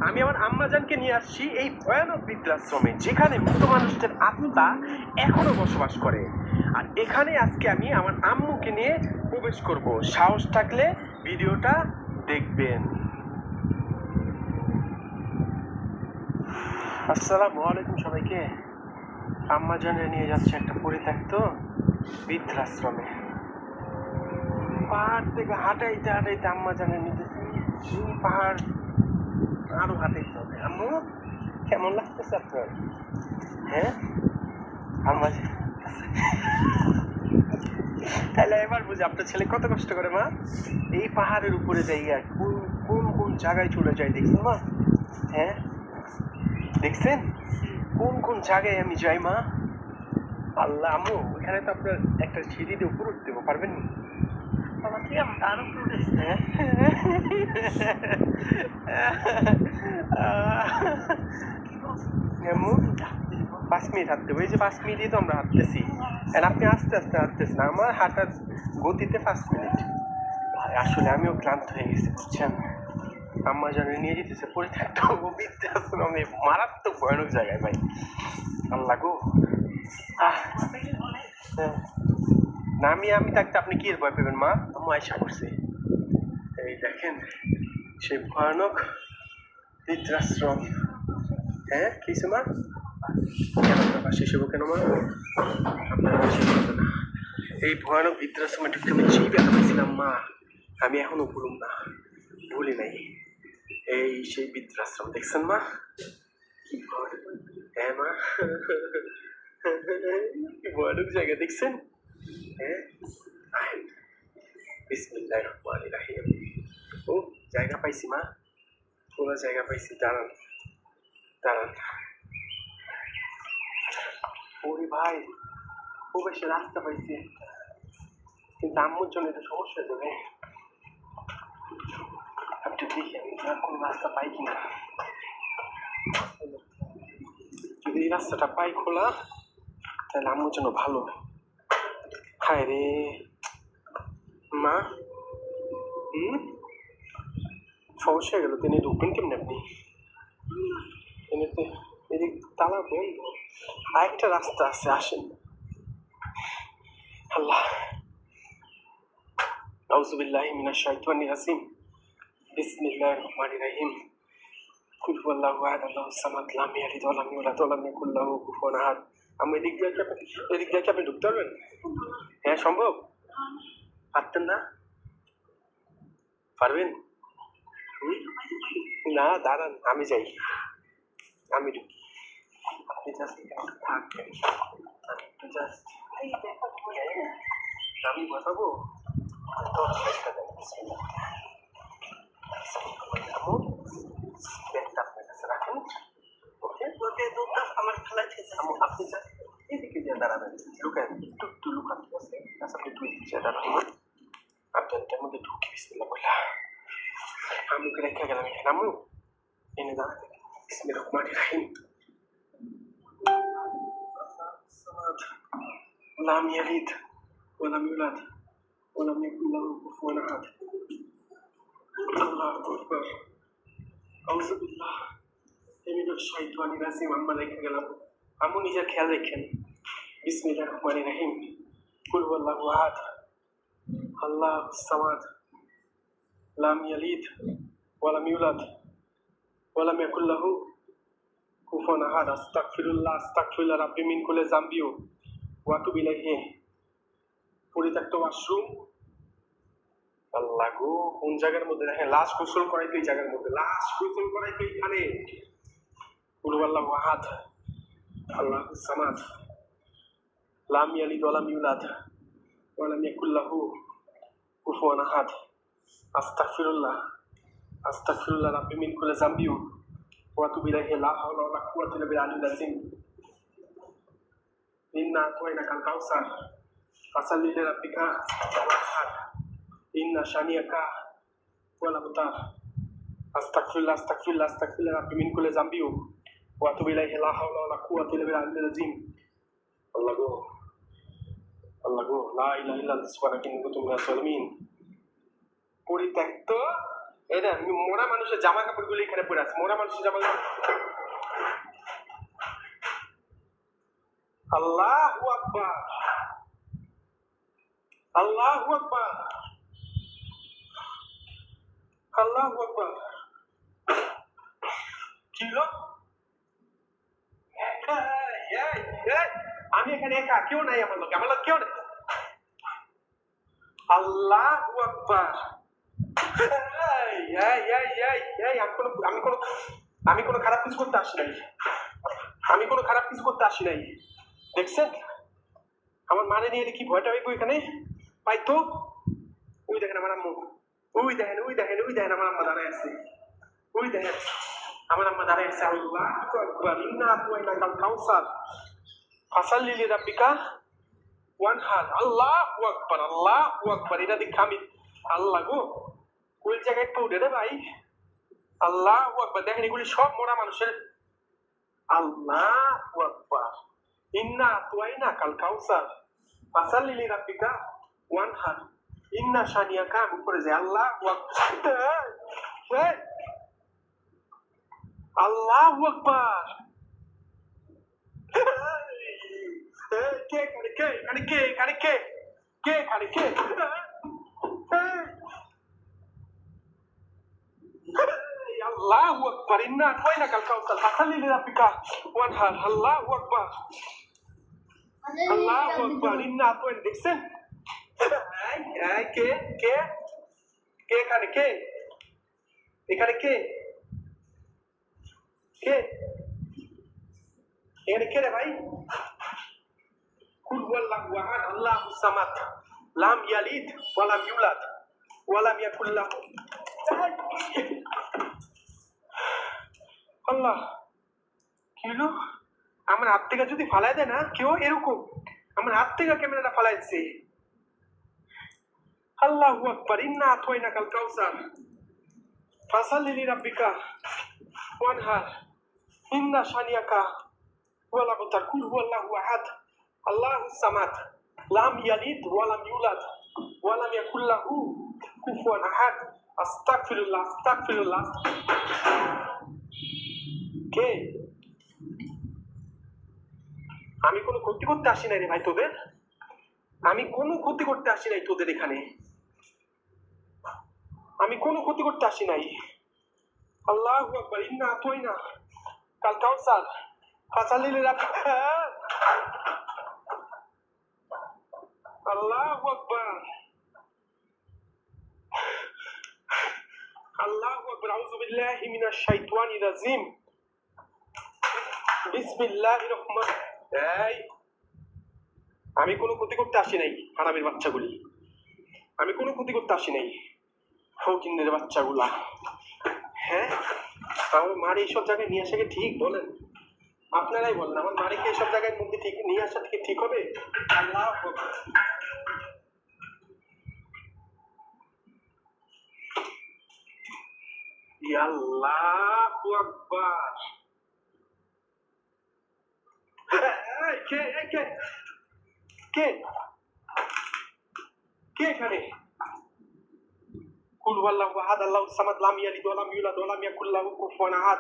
আমি আমার আম্মাজানকে নিয়ে আসছি এই ভয়ানক বৃদ্ধাশ্রমে, যেখানে মৃত মানুষদের আত্মা এখনো বসবাস করে। আর এখানে আজকে আমি আমার আম্মুকে নিয়ে প্রবেশ করব। সাহস থাকলে ভিডিওটা দেখবেন। আসসালামু আলাইকুম সবাইকে। আম্মাজানে নিয়ে যাচ্ছে একটা পরিত্যক্ত বৃদ্ধাশ্রমে। পাহাড় থেকে হাঁটাইতে হাঁটাইতে আম্মাজানে নিতেছি। এই পাহাড় আরো হাঁটাইতে হবে। আম্মু, কেমন লাগতেছে আপনার? হ্যাঁ আম্মা, তাহলে এবার বুঝি আপনার ছেলে কত কষ্ট করে মা। এই পাহাড়ের উপরে যাই আর কোন কোন কোন জায়গায় চলে যায় দেখছেন মা? হ্যাঁ দেখছেন কোন কোন জায়গায় আমি যাই মা? আল্লাহ, আম্মু ওখানে তো আপনার একটা সিঁড়ি দিয়ে উপর উঠতে পারবেন না? আম্মু 5 মিনিট হাঁটতে হবে। এই যে 5 মিনিটই তো আমরা হাঁটতেছি, আর আপনি আস্তে আস্তে হাঁটতেছেন। আমার হাঁটার গতিতে 5 মিনিট। আসলে আমিও ক্লান্ত হয়ে গেছি বুঝছেন। আম্মা জানে নিয়ে যেতেছে পরিত্যক্ত বৃদ্ধাশ্রমে, মারাত্মক ভয়ানক জায়গায় ভাই। আল্লাহ গো। না আমি থাকতে আপনি কি এর ভয় পাবেন মা? আম্মু আয়সা করছে। এই দেখেন সেই ভয়ানক বৃদ্ধাশ্রম। হ্যাঁ কিছু মা, কেন আপনার পাশে এসে কেন মা? আপনার পাশে এসে না। এই ভয়ানক বৃদ্ধাশ্রমে ঢুকতে আমি যেই ব্যথা পাইছিলাম মা, আমি এখনো ভুলুম না, ভুলি নাই। এই সেই বৃদ্ধাশ্রম দেখছেন মা, কি ভয়ানক। হ্যাঁ মা, কি ভয়ানক জায়গা দেখছেন। হ্যাঁ বিসমিল্লাহির রহমানির রহিম। ও জায়গা পাইছি মা, পুরো জায়গা পাইছি। দাঁড়ান দাঁড়ান। ওরে ভাই, ও বেশি রাস্তা পাইছি, কিন্তু আম্মুর জন্য এটা সমস্যা যাবে। একটু দেখি আমি কোন রাস্তা পাই কিনা। যদি এই রাস্তাটা পাই খোলা, তাহলে আম্মুর জন্য ভালো। হায় রে মা, সমস্যা হয়ে গেল। তিনি ঢুকবেন কেমনি আপনি? এমনিতে এদিক তালা বন্ধ, আরেকটা রাস্তা আছে, আসেন। আল্লাহ, আউযুবিল্লাহি মিনাশ শাইতানির রাজিম। বিসমিল্লাহির রহমানির রহিম। কুল হুয়াল্লাহু আহাদ আল্লাহুস সামাদ লাম ইয়ালিদ ওয়া লাম ইউলাদ ওয়া লাম ইয়াকুল লাহু কুফুয়ান আহাদ। আমি এদিক দিয়ে কি আপনি ঢুকতে পারবেন? হ্যাঁ সম্ভব। পারতেন না? পারবেন? না দাঁড়ান, আমি যাই, আমি ঢুকি। আপনি জাস্ট থাকবেন, জাস্ট আমি বসাবো। ব্যাগটা আপনার কাছে রাখেন। ওকে আমার খেলা শেষ। আপনি জাস্ট এদিকে যে দাঁড়াবেন, লুকান একটু লুকান, ঠিক আছে? আচ্ছা আপনি দুই দিকে দাঁড়াবেন। আপনার মধ্যে ঢুকি বিসমিল্লাহ বলে আম্মুকে রেখে গেলাম এখানে। আম্মু এনে দাঁড়াতে বিসমিল্লাহির রহমানির রহিম। লাম ইয়ালিদ ওয়া লাম ইউলাদ ওয়া লাম ইয়াকুল লাহু কুফুয়ান আহাদ। আল্লাহু আকবার। আউযু বিল্লাহি মিনাশ শাইতানির রাজিম। আম্মা রেখে গেলাম। আম্মু নিজের খেয়াল রাখেন। বিসমিল্লাহির রহমানির রহিম। কুল হুয়াল্লাহু আহাদ আল্লাহুস সামাদ লাম ইয়ালিদ ওয়া লাম ইউলাদ ওয়া লাম ইয়াকুল লাহু কুফুয়ান আহাদ। আস্তাগফিরুল্লাহ আস্তাগফিরুল্লাহ রাব্বি মিন কুল্লি যামবি ওয়া আতুবু ইলাইহি। পরিত্যক্ত ওয়াশরুম। আল্লাহ গো, কোন জায়গার মধ্যে দেখেন লাশ গোসল করাই তো এই জায়গার মধ্যে, লাশ গোসল করাই তো এইখানে। কুল হুয়াল্লাহু আহাদ আল্লাহুস সামাদ লাম ইয়ালিদ ওয়া লাম ইউলাদ ওয়া লাম ইয়াকুল লাহু কুফুয়ান আহাদ। আস্তাগফিরুল্লাহ আস্তাগফিরুল্লাহ রাব্বি মিন কুল্লি যামবি ওয়া আতুবু ইলাইহি। লা হাওলা ওয়া লা কুওয়াতা ইল্লা বিল্লাহিল আযীম। ইন্না আতাইনাকাল কাউসার ফাসাল্লি লিরাব্বিকা ওয়ানহার ইন্না শানিয়াকা ওয়াল আবতার। আস্তাগফিরুল্লাহ আস্তাগফিরুল্লাহ আস্তাগফিরুল্লাহ রাব্বি মিন কুল্লি যামবি ওয়া আতুবু ইলাইহি। লা হাওলা ওয়া লা কুওয়াতা ইল্লা বিল্লাহিল আযীম। আল্লাহ গো, আল্লাহ গো, লা ইলাহা ইল্লা আনতা সুবহানাকা ইন্নী কুনতু মিনাজ জালিমিন। পরিত্যক্ত এই দেখ মোরা মানুষের জামা কাপড় গুলো এখানে পরে আছে, মোরা মানুষের জামা কাপড়। আল্লাহু আকবার, আল্লাহু আকবার, আল্লাহু আকবার। কি হলো? আমি এখানে একা, কেউ নাই আমার লোক, আমার লোক কেউ নেই। আল্লাহু আকবার। আমি কোনো খারাপ কিছু করতে আসি নাই, আমি কোনো খারাপ কিছু করতে আসি নাই। দেখছেন আমার মানে নিয়ে এলে কি ভয়টা হইব এখানে পাইতো। ওই দেখেন আমার আম্মু, ওই দেখেন ওই দেখেন ওই দেখেন আমার আম্মা দাঁড়ায় আছে, ওই দেখেন আমার আম্মা দাঁড়ায় আছে। আল্লাহু আকবার। ইন্না আতওয়াইনাকাল কাউসার ফাসাল্লি লিরাব্বিকা ওয়ানহার। আল্লাহু আকবার, আল্লাহু আকবার। এটা দেখে আমি আল্লাহ গো কোন জায়গায় একটু উঠে রে ভাই। আল্লাহু আকবার। দেখেন এগুলি সব মরা মানুষের। আল্লাহু আকবার। ইন্না আতওয়াইনাকাল কাউসার ফাসাল্লি লিরাব্বিকা ওয়ানহার ইন্না শানিয়াকা। উপরে যে আল্লাহু আকবার, আল্লাহু আকবার। কে এখানে কে এখানে কে এখানে কে কে এখানে কে? আল্লাহু আকবার। ইন্না আতওয়াইনাকাল কাউসার ফাসাল্লি লিরাব্বিকা ওয়ানহার। আল্লাহু আকবার, আল্লাহু আকবার। ইন্না আতওয়াইনা। দেখছেন কে কে কে এখানে কে এখানে কে কে এখানে কে রে ভাই? কুল হুয়াল্লাহু আহাদ আল্লাহুস সামাদ লাম ইয়ালিদ ওয়া লাম ইউলাদ ওয়া লাম ইয়াকুল লাহু। আল্লাহ কি হলো? আমার হাত থেকে যদি ফালাই দেয় না কেউ, এরকম আমার হাত থেকে ক্যামেরাটা ফালাই দিচ্ছে। আল্লাহু আকবার। ইন্না আতওয়াইনাকাল কাউসার ফাসাল্লি লিরাব্বিকা ওয়ানহার ইন্না শানিয়াকা হুয়াল আবতার। কুল হুয়াল্লাহু আহাদ আল্লাহুস সামাদ লাম ইয়ালিদ ওয়া লাম ইউলাদ ওয়া লাম ইয়াকুল লাহু কুফুয়ান আহাদ। আস্তাগফিরুল্লাহ, আস্তাগফিরুল্লাহ। কে? আমি কোনো ক্ষতি করতে আসি নাই রে ভাই তোদের, আমি কোনো ক্ষতি করতে আসি নাই তোদের এখানে, আমি কোনো ক্ষতি করতে আসি নাই। আল্লাহু আকবার। ইন্না আতওয়াইনা কাল কাউসার ফাসাল্লি লিরাব্বিকা। আল্লাহু আকবার, আল্লাহু আকবার। আউযু বিল্লাহি মিনাশ শাইতানির রাজিম। বিসমিল্লাহির রহমানির রহিম। আমি কোনো ক্ষতি করতে আসি নাই হারামের বাচ্চাগুলি, আমি কোনো ক্ষতি করতে আসি নাই ফকিন্নের বাচ্চাগুলা। হ্যাঁ আমার মার এইসব জায়গায় নিয়ে আসাকে ঠিক বলেন? আপনারাই বলেন আমার মারিকে এইসব জায়গায় মধ্যে ঠিক নিয়ে আসা থেকে ঠিক হবে? আল্লাহু আকবার। আল্লাহু আকবার। কে কে কে কে এখানে? কুল হুয়াল্লাহু আহাদ আল্লাহুস সামাদ লাম ইয়ালিদ ওয়া লাম ইউলাদ ওয়া লাম ইয়াকুল লাহু কুফুয়ান আহাদ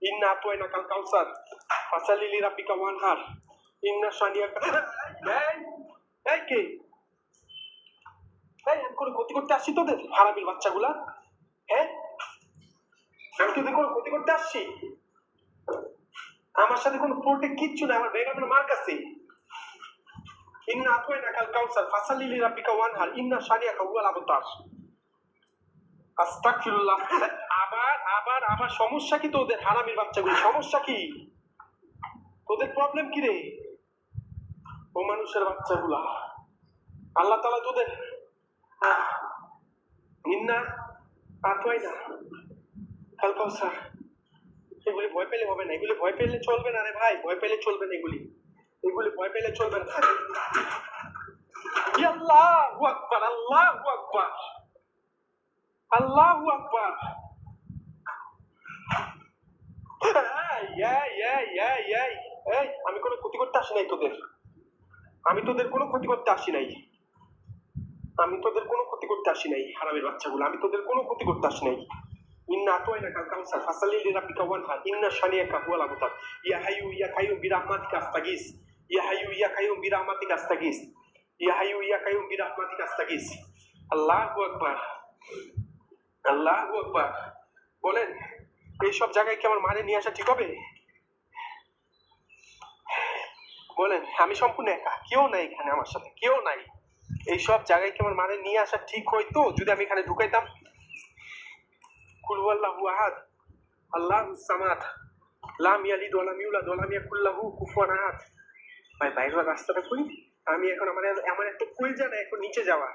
ইন্না আতওয়াইনাকাল কাউসার ফাসাল্লি লিরাব্বিকা ওয়ানহার ইন্না শানিয়াকা। এই কে? এই আমি কোনো ক্ষতি করতে আসছি তোদের হারামির বাচ্চাগুলা? হ্যাঁ আমি তোদের কোনো ক্ষতি করতে আসছি? আমার সাথে কোনো প্রোটেক্ট কিচ্ছু নাই, আমার বেগামের মার কাছে। ইন্না আতওয়াইনাকাল কাউসার ফাসাল্লি লিরাব্বিকা ওয়ানহার ইন্না শানিয়াকা হুয়াল আবতার। আস্তাগফিরুল্লাহ। আবার আবার আবার সমস্যা কি তোদের হারামির বাচ্চাগুলো? সমস্যা কি তোদের? প্রবলেম কি রে ও মানুষের বাচ্চাগুলা? আল্লাহ তাআলা তোদের ইন্না আতওয়াইনা কাল কাউসার এগুলি ভয় পেলে হবে না, এগুলি ভয় পেলে চলবে না রে ভাই, ভয় পেলে চলবে না, এগুলি এগুলি ভয় পেলে চলবে না। আল্লাহু আকবার, আল্লাহু আকবার, আল্লাহু আকবার। আমি কোনো ক্ষতি করতে আসি নাই তোদের, আমি তোদের কোনো ক্ষতি করতে আসি নাই, আমি তোদের কোনো ক্ষতি করতে আসি নাই হারামের বাচ্চাগুলো, আমি তোদের কোনো ক্ষতি করতে আসি নাই। ইন্না আতওয়াইনাকাল কাউসার ফাসাল্লি লিরাব্বিকা ওয়ানহার ইন্না শানিয়াকা হুয়াল আবতার ইয়া হাইয়ু ইয়া কাইয়ুম বিরাহমাতিকা আস্তাগীস ইয়া হাইয়ু ইয়া কাইয়ুম বিরাহমাতিকা আস্তাগীস ইয়া হাইয়ু ইয়া কাইয়ুম বিরাহমাতিকা আস্তাগীস। আল্লাহু আকবার, আল্লাহু আকবার। বলেন এইসব জায়গায় কি আমার মারে নিয়ে আসা ঠিক হবে? বলেন আমি সম্পূর্ণ একা, কেউ নাই এখানে, আমার সাথে কেউ নাই। এইসব জায়গায় কি আমার মারে নিয়ে আসা ঠিক হইতো যদি আমি এখানে ঢুকাইতাম? কুল হুয়াল্লাহু আহাদ আল্লাহুস সামাদ লাম ইয়ালিদ ওয়া লাম ইউলাদ ওয়া লাম ইয়াকুল লাহু কুফুয়ান আহাদ। ভাই বাইরের রাস্তাটা কই? আমি এখন আমার একটা কই জানা এখন নিচে যাওয়া,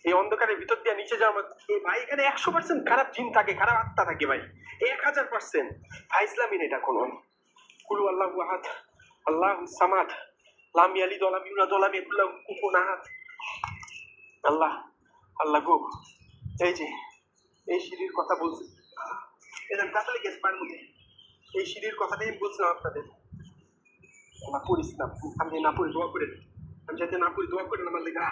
এই অন্ধকারের ভিতর দিয়ে নিচে যাওয়া। এই ভাই এখানে 100% খারাপ জিন থাকে, খারাপ আত্মা থাকে ভাই, 1000%। ফাইজলামিন এটা কোনো। কুল হুয়াল্লাহু আহাদ আল্লাহুস সামাদ লাম ইয়ালিদ ওয়া লাম ইউলাদ ওয়া লাম ইয়াকুল লাহু কুফুয়ান আহাদ। আল্লাহ, আল্লাহ গো, এই যে এই সিঁড়ির কথা বলছি, এরকম কাতালে গেছে পার মধ্যে, এই সিঁড়ির কথাটাই আমি বলছিলাম আপনাদের। না পড়িস না, আমি না পড়ি দোয়া করেন, আমি যাতে না পড়ি দোয়া করেন আমার লেখা।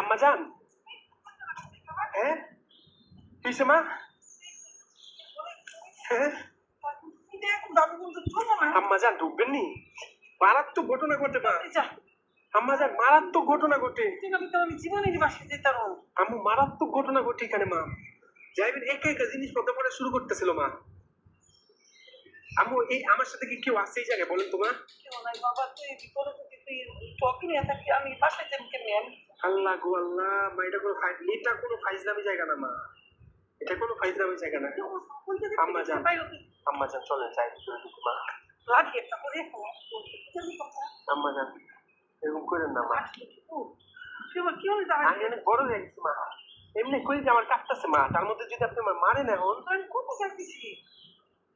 আম্মা যান, হ্যাঁ কিসে মা, হ্যাঁ আম্মা যান ঢুকবেন নি, মারাত্মক ঘটনা ঘটে মা। আম্মা যান মারাত্মক ঘটনা ঘটে, আমি জীবনের বাসে যেতাম। আম্মু মারাত্মক ঘটনা ঘটে এখানে মা। যাইবেন একা একা জিনিসপত্র পরে শুরু করতেছিল মা। আম্মু এই আমার সাথে কি কেউ আছে এই জায়গায় বলেন তো মা? কেউ নাই বাবা, তুই বিপদে যদি তুই টকি নিয়ে থাকি আমি বাসায় যাবো কেমনি? আমি আল্লাহ গো আল্লাহ, মা এটা কোনো ফাইজলামি জায়গা না মা, এটা কোনো ফাইজলামি জায়গা না। আম্মা যান, আম্মা যান চলেন যাই মা। লাগে একটা করে আম্মা যান এরকম করেন না মা, কি হলে দাঁড়ায়? আমি অনেক বড় হয়ে গেছি মা, এমনি কই যে আমার কাটতেছে মা, তার মধ্যে যদি আপনি আমার মারেন এখন। আমি কোথায় যাচ্ছি?